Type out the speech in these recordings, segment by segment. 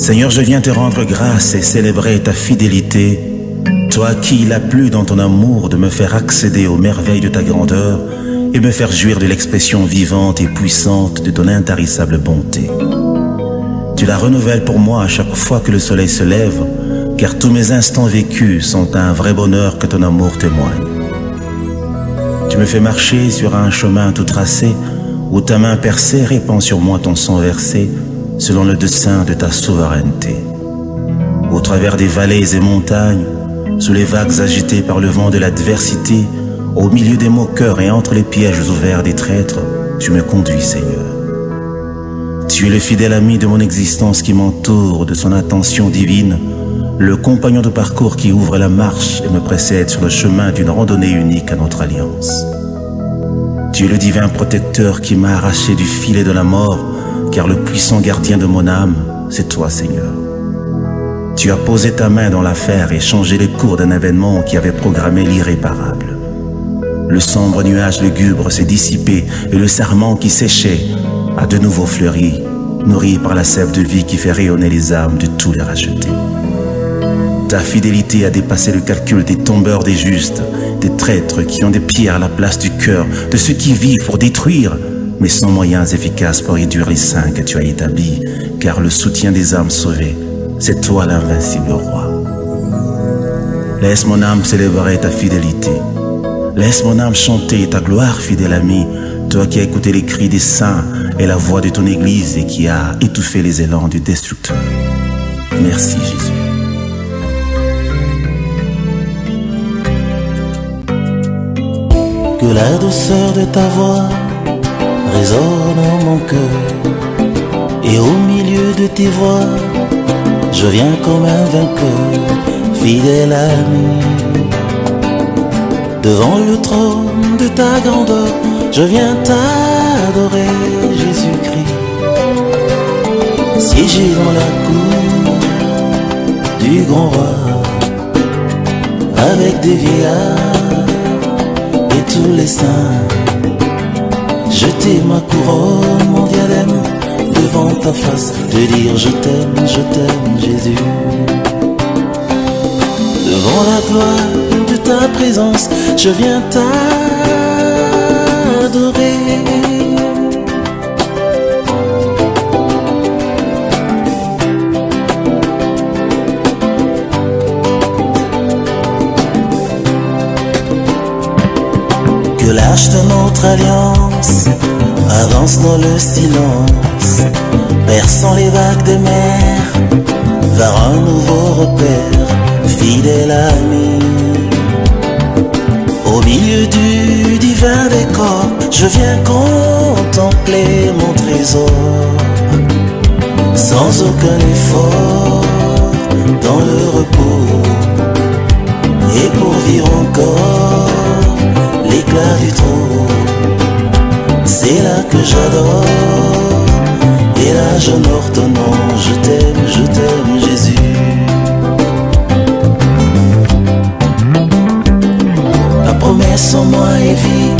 Seigneur, je viens te rendre grâce et célébrer ta fidélité. Toi à qui il a plu dans ton amour de me faire accéder aux merveilles de ta grandeur et me faire jouir de l'expression vivante et puissante de ton intarissable bonté. Tu la renouvelles pour moi à chaque fois que le soleil se lève, car tous mes instants vécus sont un vrai bonheur que ton amour témoigne. Tu me fais marcher sur un chemin tout tracé, où ta main percée répand sur moi ton sang versé, selon le dessein de ta souveraineté. Au travers des vallées et montagnes, sous les vagues agitées par le vent de l'adversité, au milieu des moqueurs et entre les pièges ouverts des traîtres, tu me conduis, Seigneur. Tu es le fidèle ami de mon existence qui m'entoure de son attention divine, le compagnon de parcours qui ouvre la marche et me précède sur le chemin d'une randonnée unique à notre alliance. Tu es le divin protecteur qui m'a arraché du filet de la mort, car le puissant gardien de mon âme, c'est toi, Seigneur. Tu as posé ta main dans l'affaire et changé les cours d'un événement qui avait programmé l'irréparable. Le sombre nuage lugubre s'est dissipé et le sarment qui séchait a de nouveau fleuri, nourri par la sève de vie qui fait rayonner les âmes de tous les rachetés. Ta fidélité a dépassé le calcul des tombeurs des justes, des traîtres qui ont des pierres à la place du cœur, de ceux qui vivent pour détruire, mais sans moyens efficaces pour réduire les saints que tu as établis, car le soutien des âmes sauvées, c'est toi l'invincible roi. Laisse mon âme célébrer ta fidélité. Laisse mon âme chanter ta gloire, fidèle ami, toi qui as écouté les cris des saints et la voix de ton Église et qui a étouffé les élans du destructeur. Merci Jésus. Que la douceur de ta voix résonne en mon cœur, et au milieu de tes voix, je viens comme un vainqueur, fidèle ami. Devant le trône de ta grandeur, je viens t'adorer, Jésus-Christ. Siégé dans la cour du grand roi, avec des vieillards et tous les saints, jeter ma couronne, mon diadème, devant ta face, te dire je t'aime Jésus. Devant la gloire de ta présence, je viens t'adorer. Que l'âge de notre alliance avance dans le silence, perçant les vagues des mers vers un nouveau repère, fidèle ami. Au milieu du divin décor, je viens contempler mon trésor, sans aucun effort, dans le repos, et pour vivre encore l'éclat du trône. C'est là que j'adore, et là j'honore ton nom. Je t'aime Jésus. Ta promesse en moi est vie,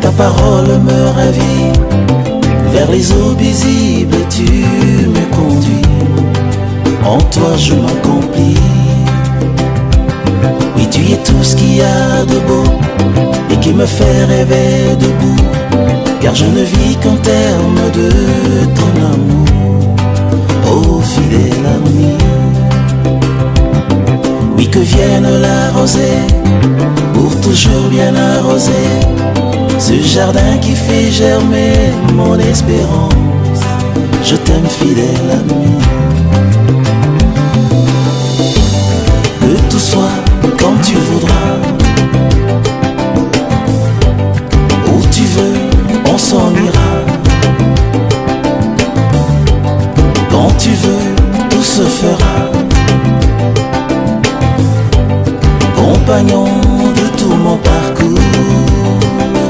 ta parole me ravit. Vers les eaux visibles tu me conduis, en toi je m'accomplis. Oui, tu es tout ce qu'il y a de beau et qui me fait rêver debout, car je ne vis qu'en termes de ton amour, ô fidèle ami. Oui, que vienne la rosée pour toujours bien arroser ce jardin qui fait germer mon espérance. Je t'aime fidèle ami. Que tout soit comme tu voudras, où tu veux, on s'en ira. Quand tu veux, tout se fera. Compagnon de tout mon parcours,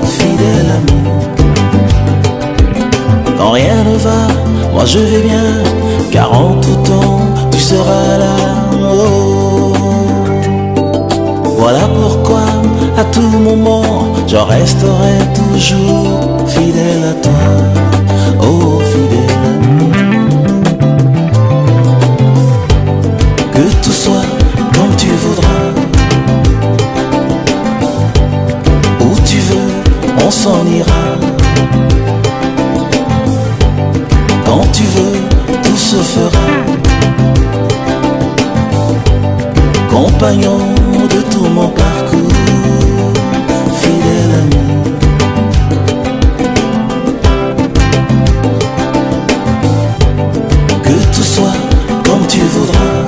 fidèle ami. Quand rien ne va, moi je vais bien, car en tout temps, tu seras là. Oh. Voilà pourquoi, à tout moment, je resterai toujours fidèle à toi, oh fidèle ami. compagnon de tout mon parcours, fidèle ami. Que tout soit comme tu voudras,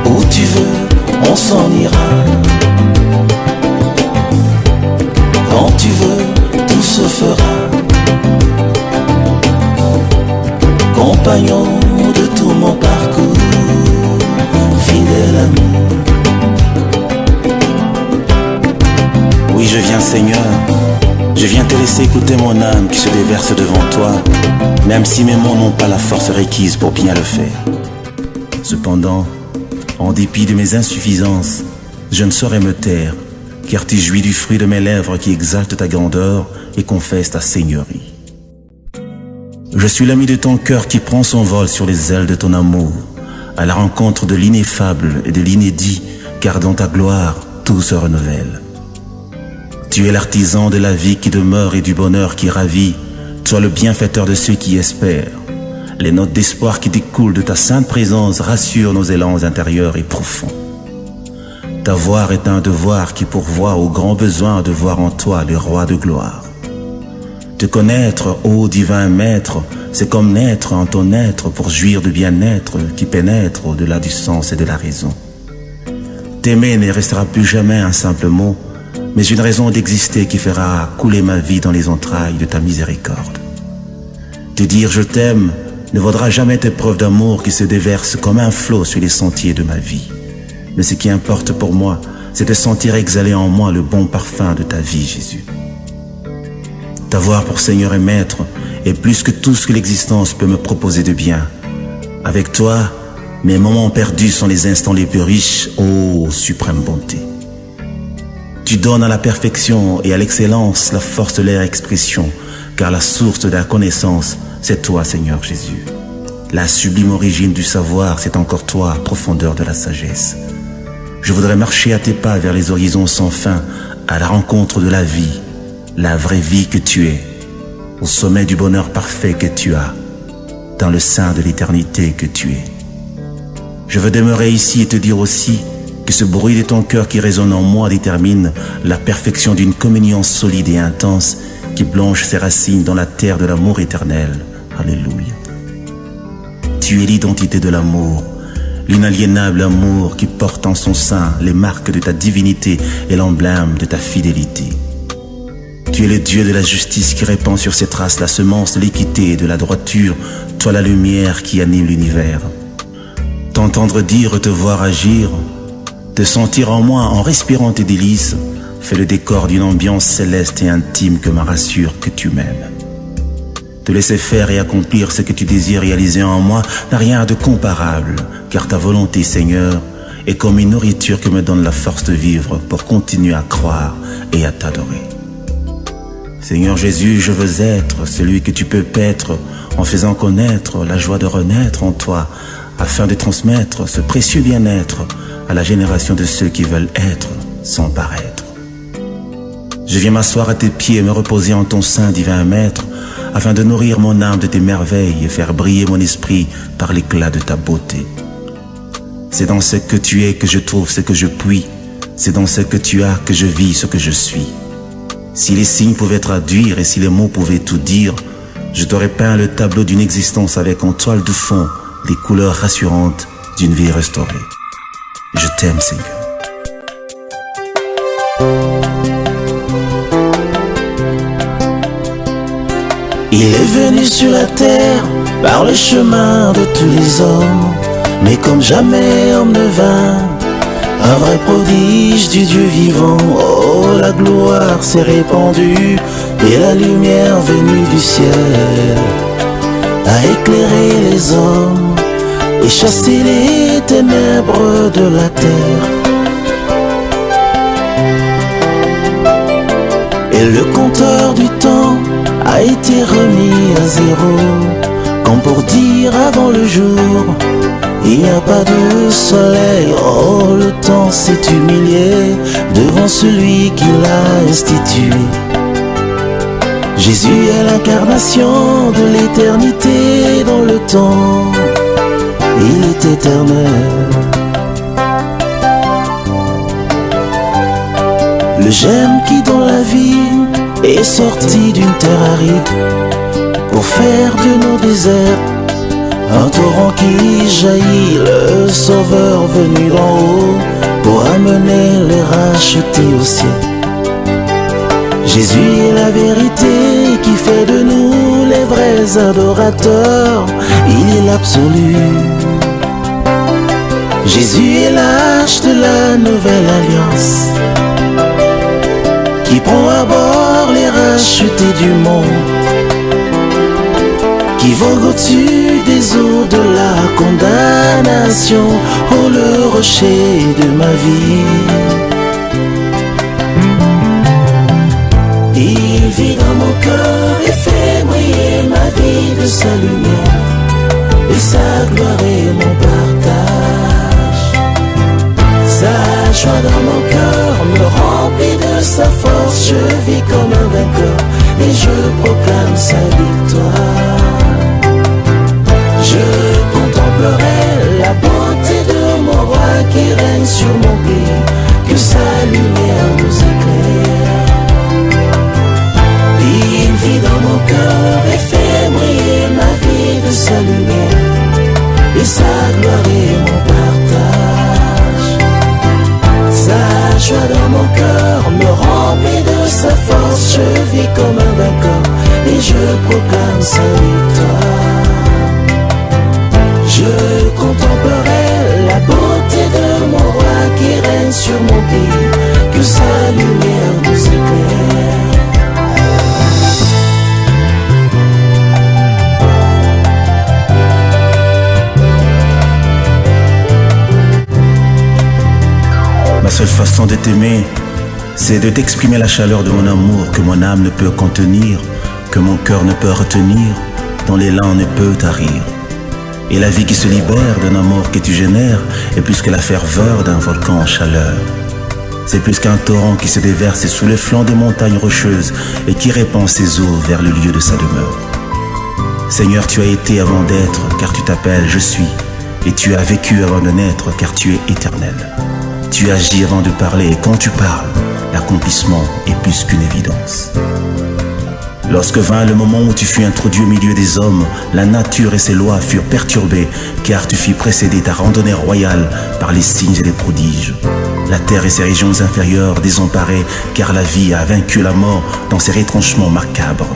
où tu veux, on s'en ira. Quand tu veux, tout se fera. Compagnon de tout mon parcours, fidèle ami. Oui, je viens, Seigneur. Je viens te laisser écouter mon âme qui se déverse devant toi, même si mes mots n'ont pas la force requise pour bien le faire. Cependant, en dépit de mes insuffisances, je ne saurais me taire, car tu jouis du fruit de mes lèvres qui exaltent ta grandeur et confessent ta seigneurie. Je suis l'ami de ton cœur qui prend son vol sur les ailes de ton amour, à la rencontre de l'ineffable et de l'inédit, car dans ta gloire, tout se renouvelle. Tu es l'artisan de la vie qui demeure et du bonheur qui ravit, toi le bienfaiteur de ceux qui espèrent. Les notes d'espoir qui découlent de ta sainte présence rassurent nos élans intérieurs et profonds. Ta voix est un devoir qui pourvoit au grand besoin de voir en toi le roi de gloire. Te connaître, ô divin maître, c'est comme naître en ton être pour jouir de bien-être qui pénètre au-delà du sens et de la raison. T'aimer ne restera plus jamais un simple mot, mais une raison d'exister qui fera couler ma vie dans les entrailles de ta miséricorde. Te dire je t'aime ne vaudra jamais tes preuves d'amour qui se déversent comme un flot sur les sentiers de ma vie. Mais ce qui importe pour moi, c'est de sentir exhaler en moi le bon parfum de ta vie, Jésus. T'avoir pour Seigneur et Maître est plus que tout ce que l'existence peut me proposer de bien. Avec toi, mes moments perdus sont les instants les plus riches, ô suprême bonté. Tu donnes à la perfection et à l'excellence la force de leur expression, car la source de la connaissance, c'est toi, Seigneur Jésus. La sublime origine du savoir, c'est encore toi, profondeur de la sagesse. Je voudrais marcher à tes pas vers les horizons sans fin, à la rencontre de la vraie vie que tu es, au sommet du bonheur parfait que tu as, dans le sein de l'éternité que tu es. Je veux demeurer ici et te dire aussi que ce bruit de ton cœur qui résonne en moi détermine la perfection d'une communion solide et intense qui blanche ses racines dans la terre de l'amour éternel. Alléluia. Tu es l'identité de l'amour, l'inaliénable amour qui porte en son sein les marques de ta divinité et l'emblème de ta fidélité. Tu es le Dieu de la justice qui répand sur ses traces la semence de l'équité et de la droiture, toi la lumière qui anime l'univers. T'entendre dire, te voir agir, te sentir en moi en respirant tes délices, fait le décor d'une ambiance céleste et intime que me rassure que tu m'aimes. Te laisser faire et accomplir ce que tu désires réaliser en moi n'a rien de comparable, car ta volonté, Seigneur, est comme une nourriture que me donne la force de vivre pour continuer à croire et à t'adorer. Seigneur Jésus, je veux être celui que tu peux paître en faisant connaître la joie de renaître en toi, afin de transmettre ce précieux bien-être à la génération de ceux qui veulent être sans paraître. Je viens m'asseoir à tes pieds et me reposer en ton sein, divin Maître, afin de nourrir mon âme de tes merveilles et faire briller mon esprit par l'éclat de ta beauté. C'est dans ce que tu es que je trouve ce que je puis, c'est dans ce que tu as que je vis ce que je suis. Si les signes pouvaient traduire et si les mots pouvaient tout dire, je t'aurais peint le tableau d'une existence avec en toile de fond les couleurs rassurantes d'une vie restaurée. Je t'aime, Seigneur. Il est venu sur la terre par le chemin de tous les hommes, mais comme jamais homme ne vint, un vrai prodige du Dieu vivant. Oh, la gloire s'est répandue et la lumière venue du ciel a éclairé les hommes et chassé les ténèbres de la terre. Et le compteur du temps a été remis à zéro, comme pour dire avant le jour, il n'y a pas de soleil. Oh, le temps s'est humilié devant celui qui l'a institué. Jésus est l'incarnation de l'éternité dans le temps. il est éternel. Le gemme qui dans la vie est sorti d'une terre aride pour faire de nos déserts un torrent qui jaillit, le sauveur venu d'en haut pour amener les rachetés au ciel. Jésus est la vérité qui fait de nous les vrais adorateurs, il est l'absolu. Jésus est l'arche de la nouvelle alliance qui prend à bord les rachetés du monde, qui vogue au-dessus des eaux de la condamnation. Oh, le rocher de ma vie, il vit dans mon cœur et fait briller ma vie de sa lumière, et sa gloire est mon partage. Sa joie dans mon cœur me remplit de sa force, je vis comme un vainqueur et je proclame sa victoire. Je contemplerai la beauté de mon roi qui règne sur mon pays, que sa lumière nous éclaire. Il vit dans mon cœur et fait briller ma vie de sa lumière, et sa gloire est mon partage. Sa joie dans mon cœur me remplit de sa force, je vis comme un vainqueur et je proclame sa victoire. Je contemplerai la beauté de mon roi qui règne sur mon pays, que sa lumière nous éclaire. Ma seule façon de t'aimer, c'est de t'exprimer la chaleur de mon amour que mon âme ne peut contenir, que mon cœur ne peut retenir, dont l'élan ne peut tarir. Et la vie qui se libère d'un amour que tu génères est plus que la ferveur d'un volcan en chaleur. C'est plus qu'un torrent qui se déverse sous le flanc des montagnes rocheuses et qui répand ses eaux vers le lieu de sa demeure. Seigneur, tu as été avant d'être, car tu t'appelles Je suis, et tu as vécu avant de naître, car tu es éternel. Tu agis avant de parler, et quand tu parles, l'accomplissement est plus qu'une évidence. Lorsque vint le moment où tu fus introduit au milieu des hommes, la nature et ses lois furent perturbées, car tu fis précéder ta randonnée royale par les signes et les prodiges. La terre et ses régions inférieures désemparées, car la vie a vaincu la mort dans ses retranchements macabres.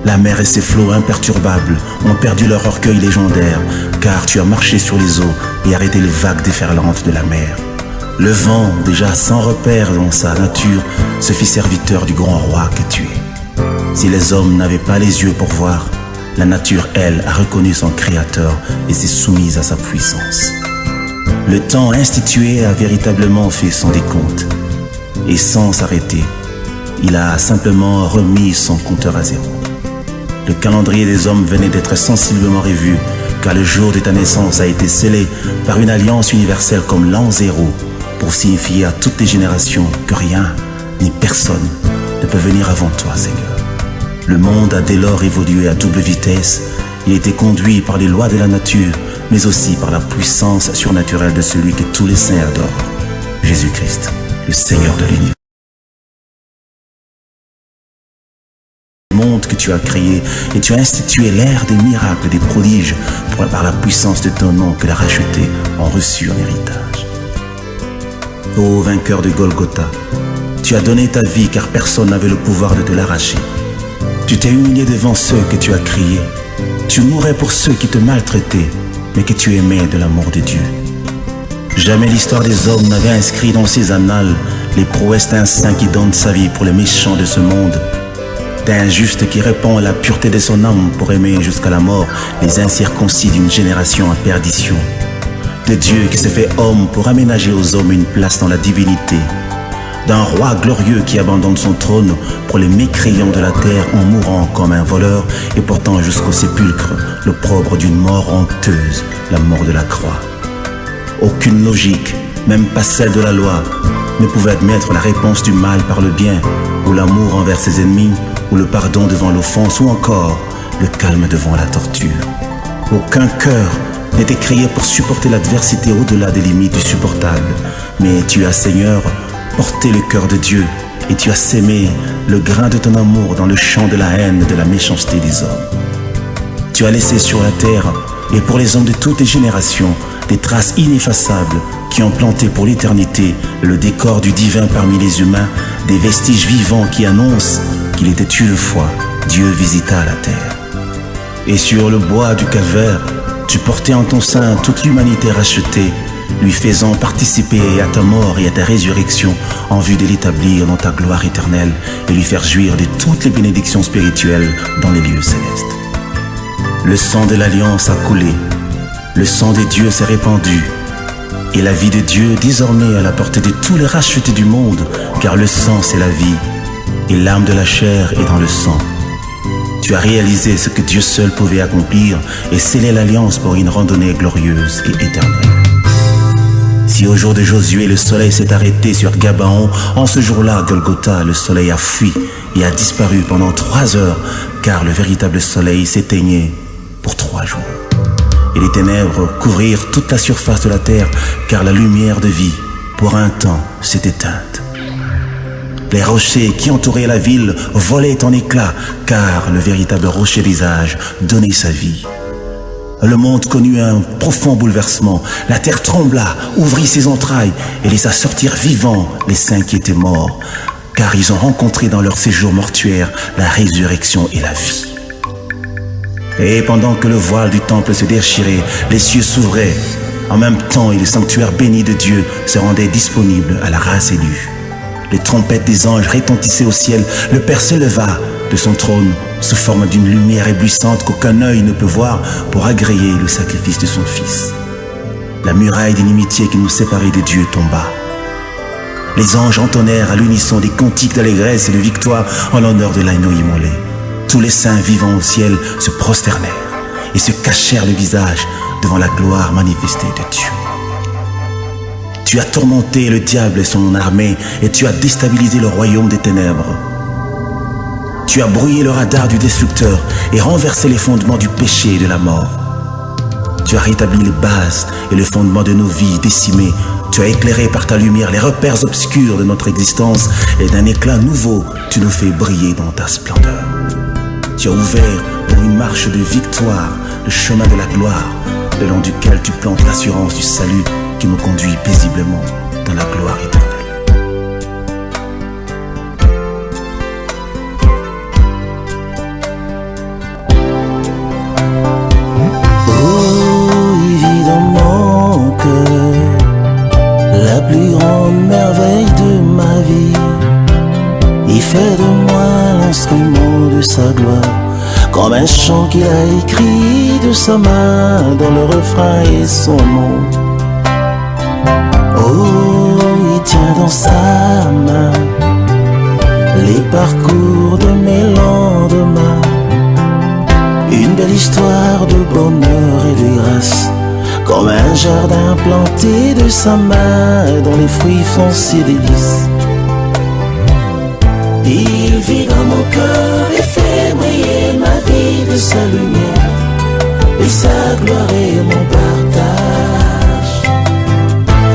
La mer et ses flots imperturbables ont perdu leur orgueil légendaire, car tu as marché sur les eaux et arrêté les vagues déferlantes de la mer. Le vent, déjà sans repère dans sa nature, se fit serviteur du grand roi que tu es. Si les hommes n'avaient pas les yeux pour voir, la nature, elle, a reconnu son créateur et s'est soumise à sa puissance. Le temps institué a véritablement fait son décompte. Et sans s'arrêter, il a simplement remis son compteur à zéro. Le calendrier des hommes venait d'être sensiblement revu, car le jour de ta naissance a été scellé par une alliance universelle comme l'an zéro, pour signifier à toutes les générations que rien, ni personne, ne peut venir avant toi, Seigneur. Le monde a dès lors évolué à double vitesse et a été conduit par les lois de la nature, mais aussi par la puissance surnaturelle de celui que tous les saints adorent, Jésus-Christ, le Seigneur de l'univers. Le monde que tu as créé et tu as institué l'ère des miracles, des prodiges, par la puissance de ton nom que les rachetés ont reçu en héritage. Ô vainqueur de Golgotha, tu as donné ta vie car personne n'avait le pouvoir de te l'arracher. Tu t'es humilié devant ceux que tu as criés. Tu mourais pour ceux qui te maltraitaient, mais que tu aimais de l'amour de Dieu. Jamais l'histoire des hommes n'avait inscrit dans ses annales les prouesses d'un saint qui donne sa vie pour les méchants de ce monde, d'un juste qui répand la pureté de son âme pour aimer jusqu'à la mort les incirconcis d'une génération en perdition, de Dieu qui s'est fait homme pour aménager aux hommes une place dans la divinité, d'un roi glorieux qui abandonne son trône pour les mécréants de la terre en mourant comme un voleur et portant jusqu'au sépulcre l'opprobre d'une mort honteuse, la mort de la croix. Aucune logique, même pas celle de la loi, ne pouvait admettre la réponse du mal par le bien, ou l'amour envers ses ennemis, ou le pardon devant l'offense, ou encore le calme devant la torture. Aucun cœur n'était créé pour supporter l'adversité au-delà des limites du supportable. Mais tu as, Seigneur, porté le cœur de Dieu et tu as sémé le grain de ton amour dans le champ de la haine et de la méchanceté des hommes. Tu as laissé sur la terre, et pour les hommes de toutes les générations, des traces ineffaçables qui ont planté pour l'éternité le décor du divin parmi les humains, des vestiges vivants qui annoncent qu'il était une fois Dieu visita la terre. Et sur le bois du calvaire, tu portais en ton sein toute l'humanité rachetée, lui faisant participer à ta mort et à ta résurrection en vue de l'établir dans ta gloire éternelle et lui faire jouir de toutes les bénédictions spirituelles dans les lieux célestes. Le sang de l'alliance a coulé, le sang de Dieu s'est répandu, et la vie de Dieu désormais à la portée de tous les rachetés du monde, car le sang c'est la vie, et l'âme de la chair est dans le sang. Tu as réalisé ce que Dieu seul pouvait accomplir et scellé l'alliance pour une randonnée glorieuse et éternelle. Si au jour de Josué le soleil s'est arrêté sur Gabaon, en ce jour-là, Golgotha, le soleil a fui et a disparu pendant 3 heures, car le véritable soleil s'éteignait pour 3 jours. Et les ténèbres couvrirent toute la surface de la terre, car la lumière de vie, pour un temps, s'est éteinte. Les rochers qui entouraient la ville volaient en éclats, car le véritable rocher des âges donnait sa vie. Le monde connut un profond bouleversement. La terre trembla, ouvrit ses entrailles et laissa sortir vivants les saints qui étaient morts, car ils ont rencontré dans leur séjour mortuaire la résurrection et la vie. Et pendant que le voile du temple se déchirait, les cieux s'ouvraient. En même temps, et le sanctuaire béni de Dieu se rendait disponible à la race élue. Les trompettes des anges retentissaient au ciel. Le Père se leva de son trône sous forme d'une lumière éblouissante qu'aucun œil ne peut voir pour agréer le sacrifice de son Fils. La muraille d'inimitié qui nous séparait de Dieu tomba. Les anges entonnèrent à l'unisson des cantiques d'allégresse et de victoire en l'honneur de l'agneau immolé. Tous les saints vivants au ciel se prosternèrent et se cachèrent le visage devant la gloire manifestée de Dieu. Tu as tourmenté le diable et son armée et tu as déstabilisé le royaume des ténèbres. Tu as brouillé le radar du destructeur et renversé les fondements du péché et de la mort. Tu as rétabli les bases et le fondement de nos vies décimées. Tu as éclairé par ta lumière les repères obscurs de notre existence et d'un éclat nouveau, tu nous fais briller dans ta splendeur. Tu as ouvert pour une marche de victoire le chemin de la gloire, le long duquel tu plantes l'assurance du salut qui nous conduit paisiblement dans la gloire éternelle. La plus grande merveille de ma vie, il fait de moi l'instrument de sa gloire, comme un chant qu'il a écrit de sa main dans le refrain et son nom. Oh, il tient dans sa main les parcours de mes lendemains, une belle histoire de bonheur et de grâce, comme un jardin planté de sa main dont les fruits font ses délices. Il vit dans mon cœur et fait briller ma vie de sa lumière, et sa gloire est mon partage.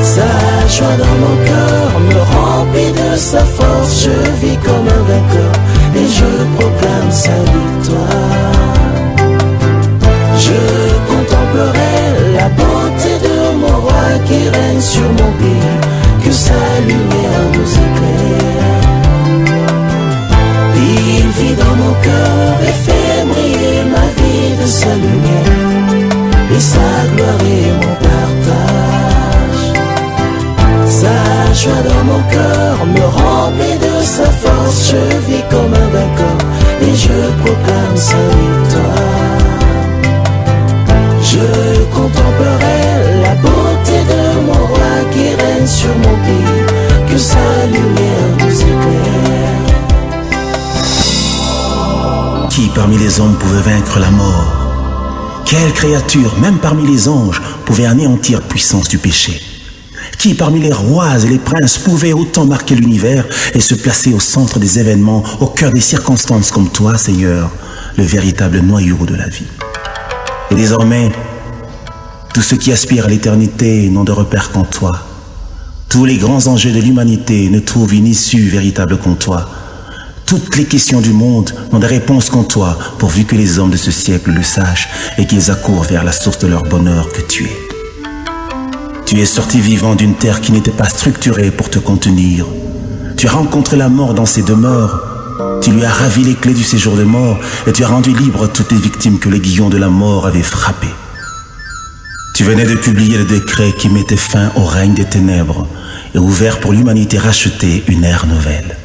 Sa joie dans mon cœur me remplit de sa force, je vis comme un vainqueur et je proclame sa victoire. Je contemplerai la beauté de mon roi qui règne sur mon pays, que sa lumière nous éclaire. Il vit dans mon cœur et fait briller ma vie de sa lumière, et sa gloire est mon partage. Sa joie dans mon cœur me remplit de sa force, je vis comme un vainqueur et je proclame sa victoire. Je contemplerai la beauté de mon roi qui règne sur mon pays, que sa lumière nous éclaire. Qui parmi les hommes pouvait vaincre la mort? Quelle créature, même parmi les anges, pouvait anéantir la puissance du péché? Qui parmi les rois et les princes pouvait autant marquer l'univers et se placer au centre des événements, au cœur des circonstances comme toi, Seigneur, le véritable noyau de la vie? Et désormais, Tous ceux qui aspirent à l'éternité n'ont de repère qu'en toi. Tous les grands enjeux de l'humanité ne trouvent une issue véritable qu'en toi. Toutes les questions du monde n'ont de réponse qu'en toi, pourvu que les hommes de ce siècle le sachent et qu'ils accourent vers la source de leur bonheur que tu es. Tu es sorti vivant d'une terre qui n'était pas structurée pour te contenir. Tu as rencontré la mort dans ses demeures. Tu lui as ravi les clés du séjour de mort et tu as rendu libre toutes les victimes que l'aiguillon de la mort avait frappées. Tu venais de publier le décret qui mettait fin au règne des ténèbres et ouvert pour l'humanité rachetée une ère nouvelle.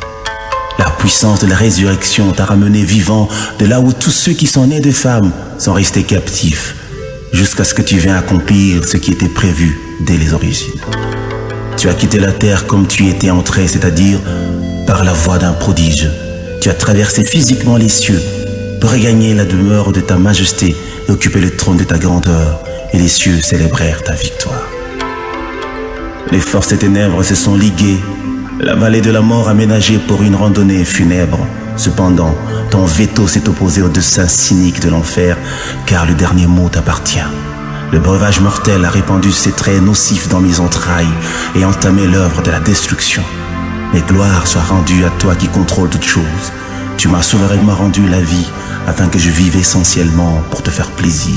La puissance de la résurrection t'a ramené vivant de là où tous ceux qui sont nés de femmes sont restés captifs, jusqu'à ce que tu viennes accomplir ce qui était prévu dès les origines. Tu as quitté la terre comme tu y étais entré, c'est-à-dire par la voie d'un prodige. Tu as traversé physiquement les cieux pour regagner la demeure de ta majesté et occuper le trône de ta grandeur, et les cieux célébrèrent ta victoire. Les forces des ténèbres se sont liguées, la vallée de la mort aménagée pour une randonnée funèbre. Cependant, ton veto s'est opposé au dessein cynique de l'enfer, car le dernier mot t'appartient. Le breuvage mortel a répandu ses traits nocifs dans mes entrailles et entamé l'œuvre de la destruction. Mais gloire soit rendue à toi qui contrôle toutes choses. Tu m'as souverainement rendu la vie afin que je vive essentiellement pour te faire plaisir,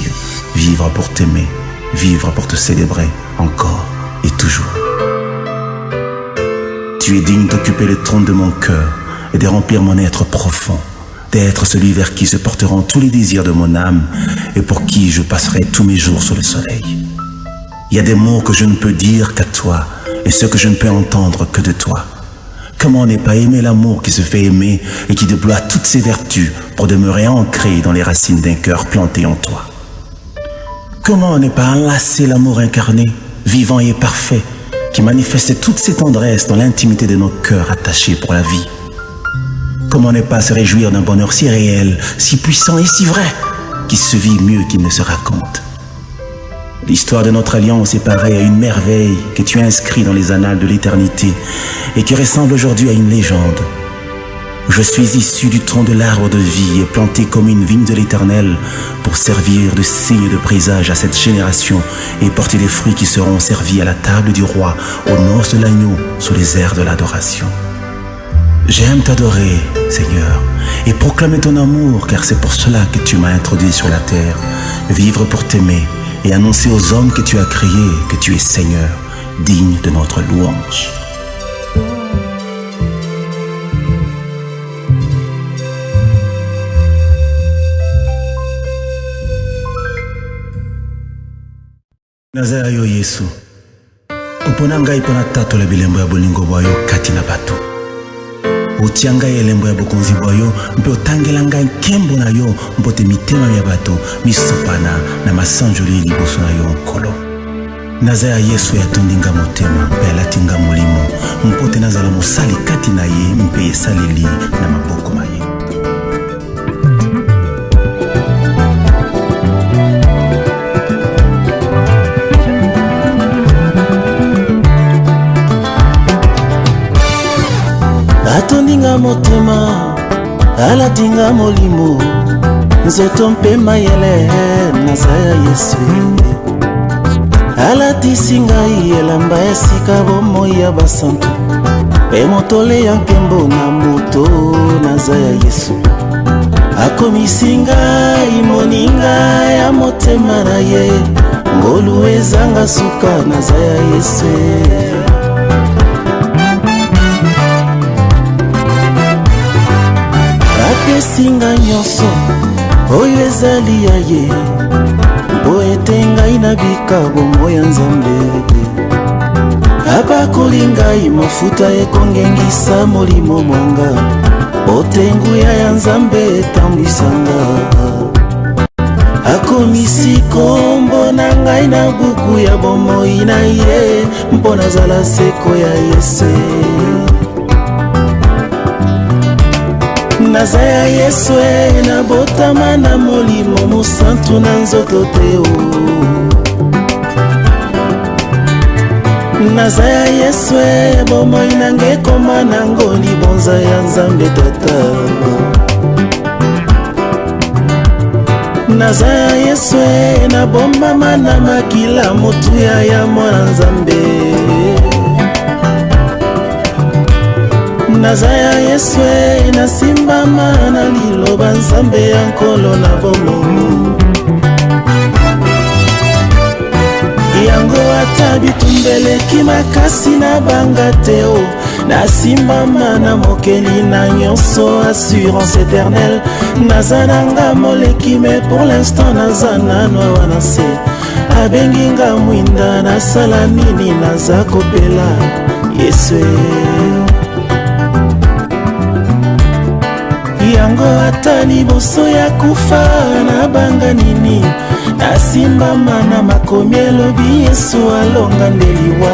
vivre pour t'aimer, vivre pour te célébrer encore et toujours. Tu es digne d'occuper le trône de mon cœur et de remplir mon être profond, d'être celui vers qui se porteront tous les désirs de mon âme et pour qui je passerai tous mes jours sous le soleil. Il y a des mots que je ne peux dire qu'à toi et ceux que je ne peux entendre que de toi. Comment ne pas aimer l'amour qui se fait aimer et qui déploie toutes ses vertus pour demeurer ancré dans les racines d'un cœur planté en toi? Comment ne pas enlacer l'amour incarné, vivant et parfait, qui manifeste toutes ses tendresses dans l'intimité de nos cœurs attachés pour la vie? Comment ne pas se réjouir d'un bonheur si réel, si puissant et si vrai, qui se vit mieux qu'il ne se raconte? L'histoire de notre alliance est pareille à une merveille que tu as inscrite dans les annales de l'éternité et qui ressemble aujourd'hui à une légende. Je suis issu du tronc de l'arbre de vie et planté comme une vigne de l'Éternel pour servir de signe de présage à cette génération et porter des fruits qui seront servis à la table du roi aux noces de l'agneau sous les airs de l'adoration. J'aime t'adorer, Seigneur, et proclamer ton amour, car c'est pour cela que tu m'as introduit sur la terre, vivre pour t'aimer et annoncer aux hommes que tu as créés que tu es Seigneur, digne de notre louange. Nazaya yo Yesu, opona ngai pona tato la bilembo ya bolingo bwayo kati na bato. Otia ngai elembo ya bokonzi bwayo mpe otangela ngai nkembo na yo mpote mitema ya bato misopana na masanjoli liboso na yo nkolo. Nazaya Yesu ya tondinga motema mpe alatinga molimo mpote nazala mosali kati na ye mpe esaleli na maboko na ye. Atondinga motema, alatinga molimo, nzoto mpe mayele, Nazaya Yesu. Alatisi ngai elamba esika bomoi ya basantu, mpe motole ya nkembo na moto, Nazaya Yesu. Akomisi ngai moninga ya motema na ye, ngolu ezanga suka, Nazaya Yesu. Singa nyonso oyo ezali ya ye mpo ete ngai nabika bomoi ya Nzambe. Abakoli ngai mafuta ekongengisa molimo mwanga mpote nguya ya Nzambe etambwisanga. Akomisi kombo na ngai na buku ya bomoi na ye mpo nazala seko ya Yesu. Nazaya Yesu na botama na molimo mosantu na nzoto teo. Nazaya Yesu bomoi nange koma nango libonza ya Nzambe tata. Nazaya Yesu na bombama na kila motuya ya mwana nzambe. Nazaya Yeswe nasimbama na liloba nzambe ya nkolo na bomo. Yango ata bitumbeleki makasi na banga teo, nasimbama na mokeli na nyonso assurance éternelle. Nazananga moleki mais pour l'instant nazana no wana se. Abenginga mwinda nasala nini naza kopela Yeswe. Yango ata liboso ya kufa na banga nini, nasimbama na makomi elobi Yesu alonga ndeliwa.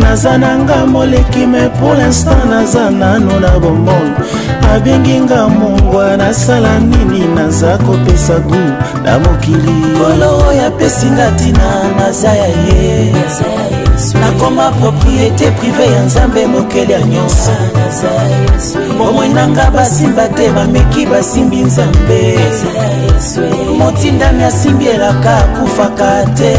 Nazananga moleki mais pour l'instant nazanano na bomoi. Abenginga mungwa nasala nini naza kopesa gu na mokili. Kolo ya pesinga tina nazaya ye, nakoma propriété privée ya nzambe mokeli ya nyonso. Bomoi nanga basimba te bameki basimbi nzambe. Motindami asimbi elaka akufaka te.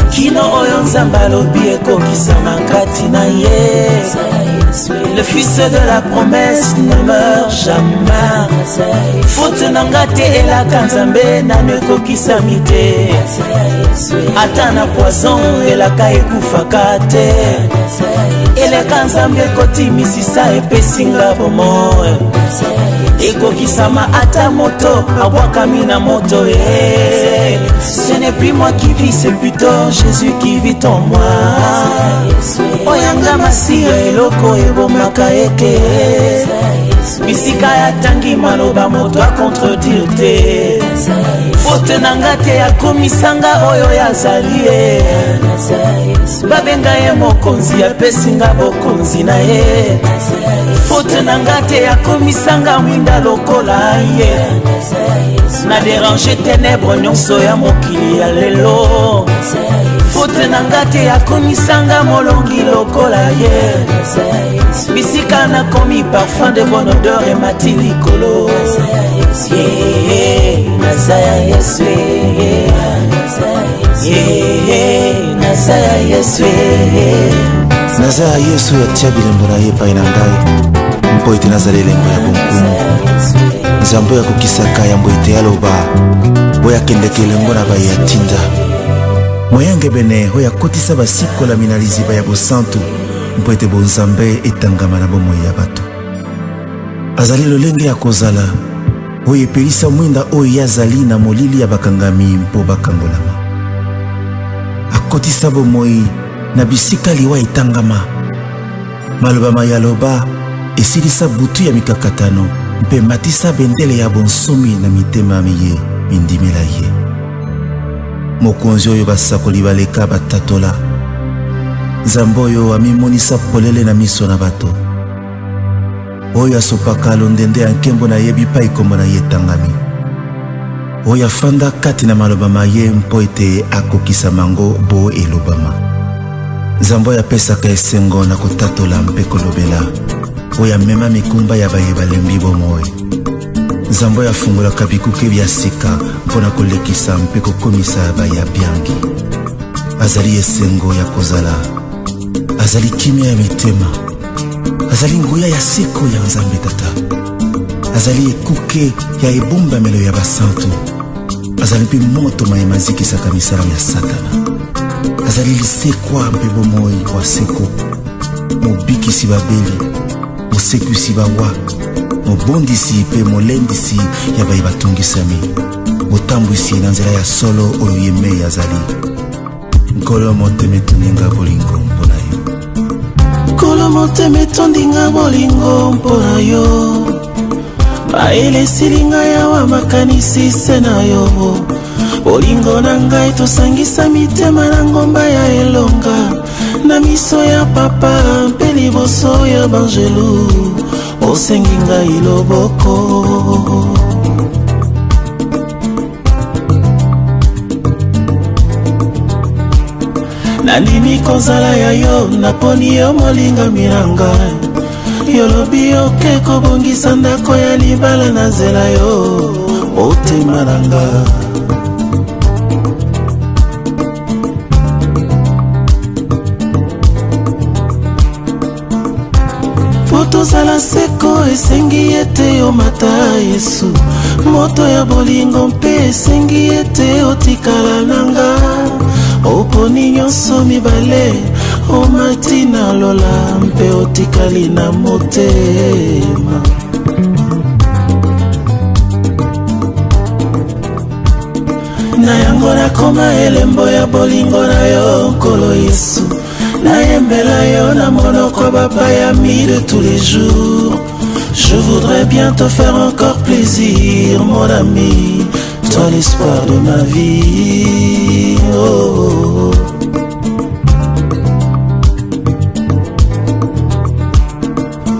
Kino oyo nzambe alobi ekokisama kati na ye. Le fils de la promesse ne meurt jamais. Faute nanga te elaka nzambe nano ekokisami te. Ata na poison elaka ekufaka te. Eleka nzambe ekotimisisa epesinga bomoi. Ekokisama ata moto abwakami na moto. Ce n'est plus moi qui vis, c'est plutôt Jésus qui vit en moi. Oyanga masiya eloko ebomaka eke. Bisika ya tangi maloba moto a contredire te. Faute nanga te akomisanga oyo yazali ye. Babenga ye mokonzi apesinga bokonzi na ye. Faute nanga te akomisanga mwinda lokola ye. Na déranger ténèbres nyonso ya mokili ya lelo. Faute nanga te akomisanga molongi lokola ye. Bisika na komi parfum de bonne odeur et mati likolo. Nazaya Yesu, Nazaya Yesu, Nazaya Yesu ya tia bilembo na ye pai na ngai. Mpo ete nazala elengo ya bonkumu. Nzambo ya kokisaka ya mbo ete aloba oya kendeke elengo na bai ya tinda. Moyange bene oya kotisa basikola minaliziba ya bosantu. Mpo ete bonzambe etangama na bomoi ya bato. Azali lolenge ya kozala oyo epelisa mwinda oyo yazali na molili ya bakangami mpo bakangolama. Akotisa bomoi na bisika liwa etangama. Maloba mayaloba esilisa butu ya mikakatano mpe matisa bendele ya bonsomi na mitema miye mindimela ye. Mokonzi oyo basakoli baleka batatola. Nzambe oyo amimonisa polele na miso na bato. Oyo asopaka londende ya nkembo na yebi pa ikombo na ye tangami. Oyo afanda kati na maloba maye mpo ete akokisa mango bo elobama. Nzambe oyo apesaka esengo na kotatola mpe kolobela. Oyo amema mikumba ya baye balembi bomoi. Nzambe oyo afungolaka bikuke bya sika mpona kolekisa mpe kokomisa baya biangi. Azali esengo ya kozala. Azali kimia ya mitema. Azali nguya ya seko ya nzambe tata. Azali ekuke ya ebumba melo ya basantu. Azali mpe moto mayemazikisaka misala ya satana. Azali lisekwa mpe bomoi wa seko. Mobikisi babeli, mosekusi bawa, mobondisi mpe molendisi ya baye batungisami. Motambwisi na nzela ya solo oyo yeme azali. Nkolo moteme tuninga bolingo mpona yo. Nkolo moteme tondinga bolingo mpona yo. Baele silinga ya wa makanisi sena yo. Bolingo na ngai tosangisa mitema na ngomba ya elonga. Na miso ya papa mpe liboso ya banjelu. Osengi ngai loboko. Nalimi kozala ya yo naponi yo molinga miranga. Yolobi oke kobongisa ndako ya libala na zela yo. Otema nanga. tozala seko esengi ete omata Yesu. Moto ya bolingo mpe esengi ete otikala nanga. Oponi nyonso mibale omati na lola mpe otikali na motema. Na yango nakoma elembo ya bolingo na yo nkolo Yesu. Nayembela yo na monoko bapayami de tous les jours. Je voudrais bien te faire encore plaisir, mon ami, toi l'espoir de ma vie. Oh.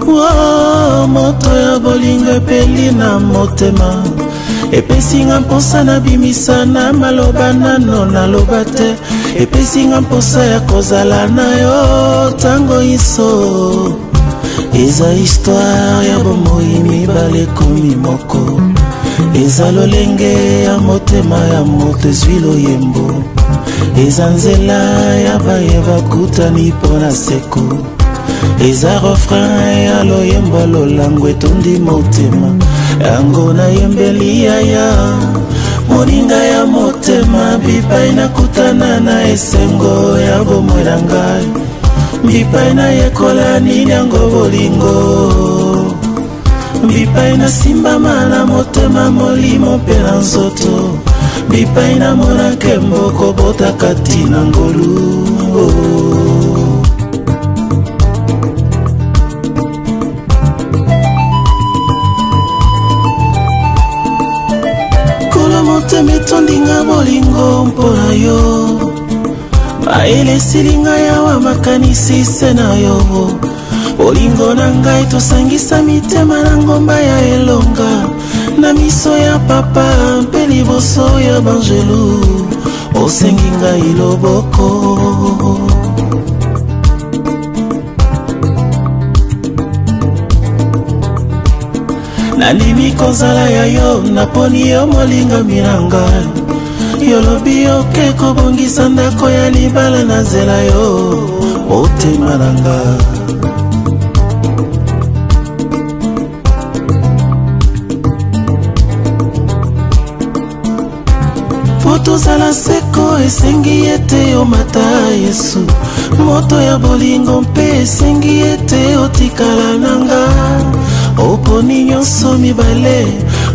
Oh, moto ya bolingo epeli na motema. Epesinga mposa na bimisa na maloba nano naloba te. Epesinga mposa ya kozala na yo tango iso. Eza histoire ya bomoi mibale komi moko. Eza lolenge ya motema ya moto ezwi loyembo. Eza nzela ya baye bakutani mpona seko. Eza refrain ya loyembo lolango etondi motema. Yango nayembeli yaya moninga ya motema. Bipai nakutana na esengo ya bomoi na ngai. Bipai na yekola nini yango bolingo. Bipai na simbama na motema molimo mpe na nzoto. Bipai na mona nkembo kobota kati na ngolu. Kolo motema etondinga bolingo mpona yo. Maele silinga yawa makanisi se na yo. Bolingo na ngai tosangisa mitema na ngomba ya elonga. Na miso ya papa mpe liboso ya banjelu. Osengi ngai loboko. Nandimi kozala ya yo naponi yo molingami na ngai. Yolobi oke kobongisa ndako ya libala na nzela yo motema na ngai. Po tozala seko esengi ete omata Yesu. Moto ya bolingo mpe esengi ete otikala nanga. Oponi nyonso mibale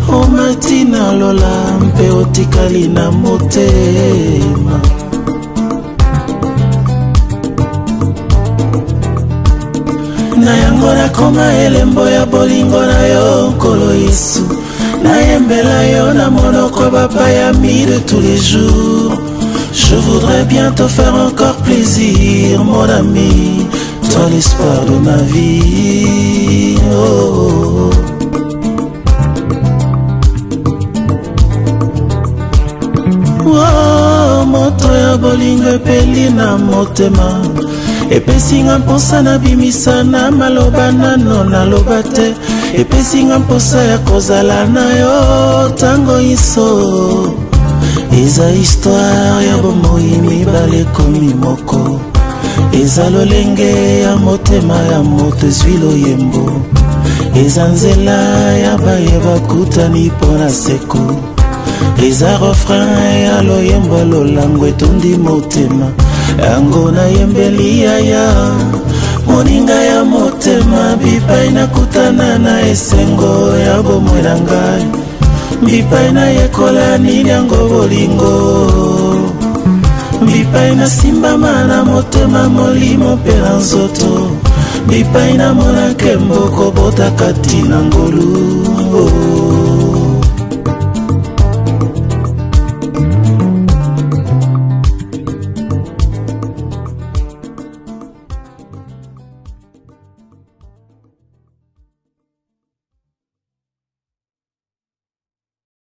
omati na lola mpe otikali na motema. Na yango nakoma elembo ya bolingo na yo nkolo Yesu. Nayembela yo na monoko bapayami de tous les jours. Je voudrais bien te faire encore plaisir, mon ami, toi l'espoir de ma vie. Oh. Oh, moto ya bolingo epeli na motema. Epesinga mposa na bimisa na maloba nano naloba te. Epesinga mposa ya kozala na yo tango iso. Eza histoire ya bomoi mibale komi moko. Eza lolenge ya motema ya moto ezwi loyembo. Eza nzela ya baye bakutani mpona seko. Eza refrain ya loyembo lolango etondi motema. Yango nayembeli yaya moninga ya motema. Bipai nakutana na esengo ya bomoi na ngai. Bipai na yekola nini yango bolingo. Bipai na simbama na motema molimo mpe na nzoto. Bipai na mona nkembo kobota kati na ngolu.